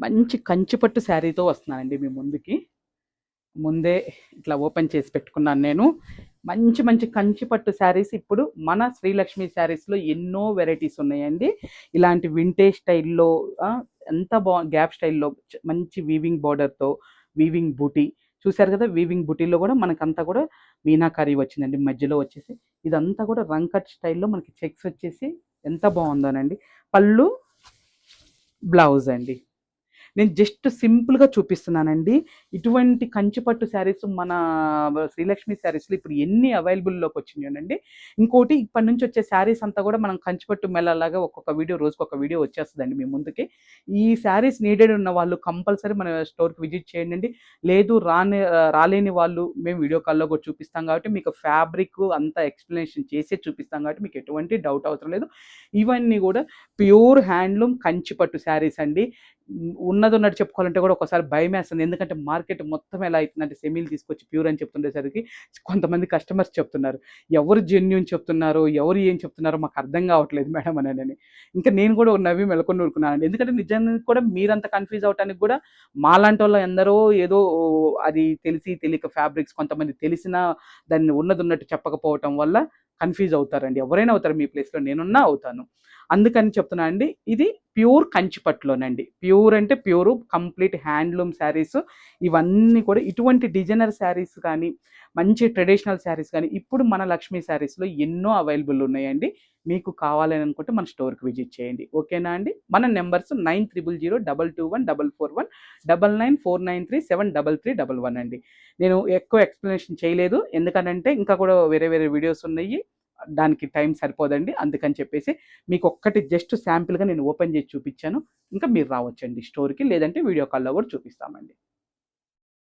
మంచి కంచిపట్టు శారీతో వస్తున్నానండి మీ ముందుకి. ముందే ఇట్లా ఓపెన్ చేసి పెట్టుకున్నాను నేను. మంచి మంచి కంచిపట్టు శారీస్ ఇప్పుడు మన శ్రీలక్ష్మి శారీస్లో ఎన్నో వెరైటీస్ ఉన్నాయండి. ఇలాంటి వింటేజ్ స్టైల్లో ఎంత గ్యాప్ స్టైల్లో మంచి వీవింగ్ బార్డర్తో వీవింగ్ బూటీ చూశారు కదా. వీవింగ్ బూటీలో కూడా మనకంతా కూడా మీనాకారి వచ్చిందండి. మధ్యలో వచ్చేసి ఇదంతా కూడా రంకట్ స్టైల్లో మనకి చెక్స్ వచ్చేసి ఎంత బాగుందోనండి. పళ్ళు, బ్లౌజ్ అండి. నేను జస్ట్ సింపుల్గా చూపిస్తున్నానండి. ఇటువంటి కంచిపట్టు శారీస్ మన శ్రీలక్ష్మి శారీస్లో ఇప్పుడు ఎన్ని అవైలబుల్లోకి వచ్చినాయండి. ఇంకోటి ఇప్పటి నుంచి వచ్చే శారీస్ అంతా కూడా మనం కంచిపట్టు మెల్లలాగా ఒక్కొక్క వీడియో రోజుకి ఒక వీడియో వచ్చేస్తుందండి మీ ముందుకి. ఈ శారీస్ నీడెడ్ ఉన్న వాళ్ళు కంపల్సరీ మన స్టోర్కి విజిట్ చేయండి. లేదు రాలేని వాళ్ళు మేము వీడియో కాల్లో కూడా చూపిస్తాం కాబట్టి మీకు ఫ్యాబ్రిక్ అంతా ఎక్స్ప్లెనేషన్ చేసే చూపిస్తాం కాబట్టి మీకు ఎటువంటి డౌట్ అవసరం లేదు. ఇవన్నీ కూడా ప్యూర్ హ్యాండ్లూమ్ కంచిపట్టు శారీస్ అండి. ఉన్నది ఉన్నట్టు చెప్పుకోవాలంటే కూడా ఒకసారి భయం వేస్తుంది. ఎందుకంటే మార్కెట్ మొత్తం ఎలా అవుతుందంటే సెమీలు తీసుకొచ్చి ప్యూర్ అని చెప్తుండేసరికి కొంతమంది కస్టమర్స్ చెప్తున్నారు, ఎవరు జెన్యూన్ చెప్తున్నారో ఎవరు ఏం చెప్తున్నారో మాకు అర్థం కావట్లేదు మేడం అని. ఇంకా నేను కూడా నవ్వి మెలకొని ఊరుకున్నాను. ఎందుకంటే నిజానికి కూడా మీరంత కన్ఫ్యూజ్ అవడానికి కూడా మాలాంటి వాళ్ళు ఎందరో ఏదో అది తెలిసి తెలియక ఫ్యాబ్రిక్స్ కొంతమంది తెలిసినా దాన్ని ఉన్నది ఉన్నట్టు చెప్పకపోవటం వల్ల కన్ఫ్యూజ్ అవుతారండి. ఎవరైనా అవుతారు, మీ ప్లేస్లో నేనున్నా అవుతాను. అందుకని చెప్తున్నా అండి. ఇది ప్యూర్ కంచిపట్టులోనండి. ప్యూర్ అంటే ప్యూర్ కంప్లీట్ హ్యాండ్లూమ్ శారీస్. ఇవన్నీ కూడా ఇటువంటి డిజైనర్ శారీస్ కానీ మంచి ట్రెడిషనల్ శారీస్ కానీ ఇప్పుడు మన లక్ష్మీ శారీస్లో ఎన్నో అవైలబుల్ ఉన్నాయండి. మీకు కావాలని అనుకుంటే మన స్టోర్కి విజిట్ చేయండి. ఓకేనా అండి. మన నెంబర్స్ 9000221441 9949373311 అండి. నేను ఎక్కువ ఎక్స్ప్లెనేషన్ చేయలేదు, ఎందుకనంటే ఇంకా కూడా వేరే వేరే వీడియోస్ ఉన్నాయి, దానికి టైం సరిపోదండి. అందుకని చెప్పేసి మీకు ఒక్కటి జస్ట్ శాంపిల్గా నేను ఓపెన్ చేసి చూపించాను. ఇంకా మీరు రావచ్చండి స్టోర్కి, లేదంటే వీడియో కాల్లో కూడా చూపిస్తామండి.